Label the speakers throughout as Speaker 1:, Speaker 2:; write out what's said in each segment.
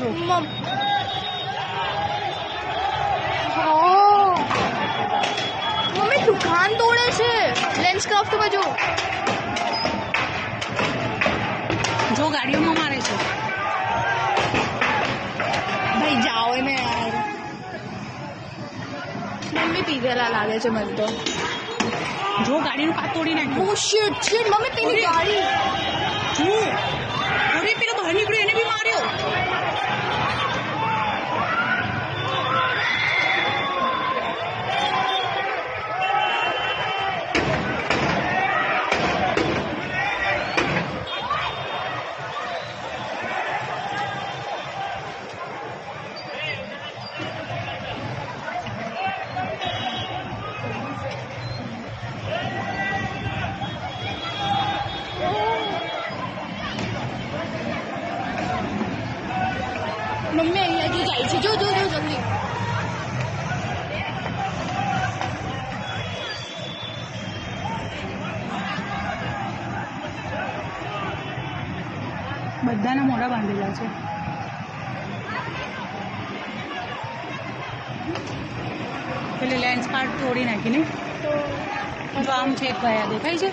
Speaker 1: જો
Speaker 2: મમ્મી દુકાન તોડે છે લેન્સક્રાફ્ટમાં જો
Speaker 1: જો ગાડીઓમાં મારે છે.
Speaker 2: ભાઈ જાઓ ને યાર મમ્મી પીવેલા લાગે છે મને તો.
Speaker 1: જો ગાડીનું કાચ તોડી નાખ્યું.
Speaker 2: ઓ શિટ શિટ મમ્મી પેલી ગાડી
Speaker 1: જો અરે પેલો બહાર નીકળ્યો એને બી માર્યો.
Speaker 2: મમ્મી અહીંયાથી જાય છે જો જો જો જલ્દી.
Speaker 1: બધાના મોઢા બાંધેલા છે. પેલી લેન્સ કાર્ડ તોડી નાખીને જો આમ છે ગયા દેખાય છે.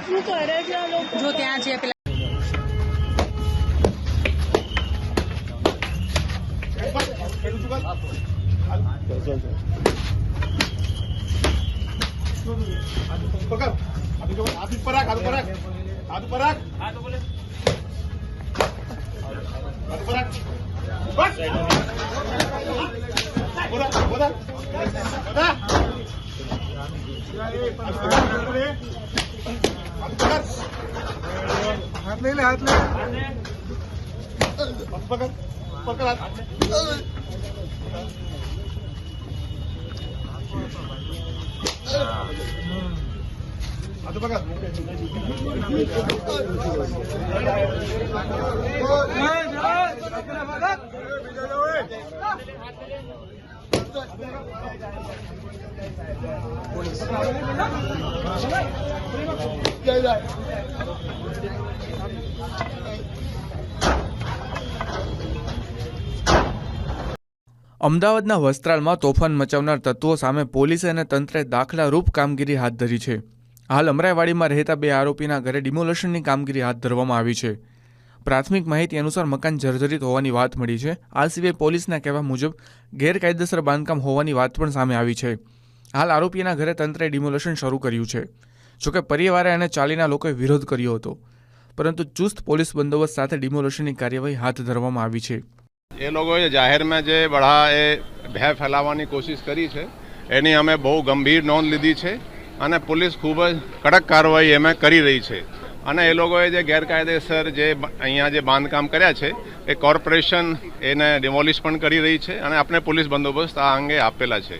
Speaker 2: શું કરે છે આ લોકો?
Speaker 1: જો ત્યાં છે પેલા
Speaker 3: हाथ ले ले पकड़ पकड़ हाथ पकड़
Speaker 4: અમદાવાદના વસ્ત્રાલમાં તોફાન મચાવનાર તત્વો સામે પોલીસે અને તંત્રે દાખલારૂપ કામગીરી હાથ ધરી છે. હાલ અમરાઈવાડીમાં રહેતા 2 આરોપીના ઘરે ડિમોલેશનની કામગીરી હાથ ધરવામાં આવી છે. પ્રાથમિક માહિતી અનુસાર મકાન જર્જરિત હોવાની વાત મળી છે. આ સિવાય પોલીસના કહેવા મુજબ ગેરકાયદેસર બાંધકામ હોવાની વાત પણ સામે આવી છે. હાલ આરોપીના ઘરે તંત્રે ડિમોલેશન શરૂ કર્યું છે. જોકે પરિવારે અને ચાલીના લોકોએ વિરોધ કર્યો હતો, પરંતુ ચુસ્ત પોલીસ બંદોબસ્ત સાથે ડિમોલેશનની કાર્યવાહી હાથ ધરવામાં આવી છે.
Speaker 5: એ લોકોએ જાહેરમાં જે બળા એ ભય ફેલાવવાની કોશિશ કરી છે એની અમે બહુ ગંભીર નોંધ લીધી છે અને પોલીસ ખૂબ જ કડક કાર્યવાહી એમાં કરી રહી છે. અને એ લોકોએ જે ગેરકાયદેસર જે અહીંયા જે બાંધકામ કર્યા છે એ કોર્પોરેશન એને ડિમોલિશ પણ કરી રહી છે અને આપણે પોલીસ બંદોબસ્ત આ અંગે આપેલા છે.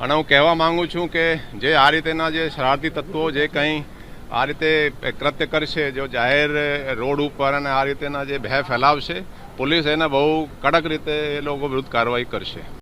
Speaker 5: અને હું કહેવા માંગુ છું કે જે આ રીતેના જે શરારતી તત્વો જે કંઈ આ રીતે કૃત્ય કરશે, જો જાહેર રોડ ઉપર અને આ રીતેના જે ભય ફેલાવશે, પોલીસ એને બહુ કડક રીતે એ લોકો વિરુદ્ધ કાર્યવાહી કરશે.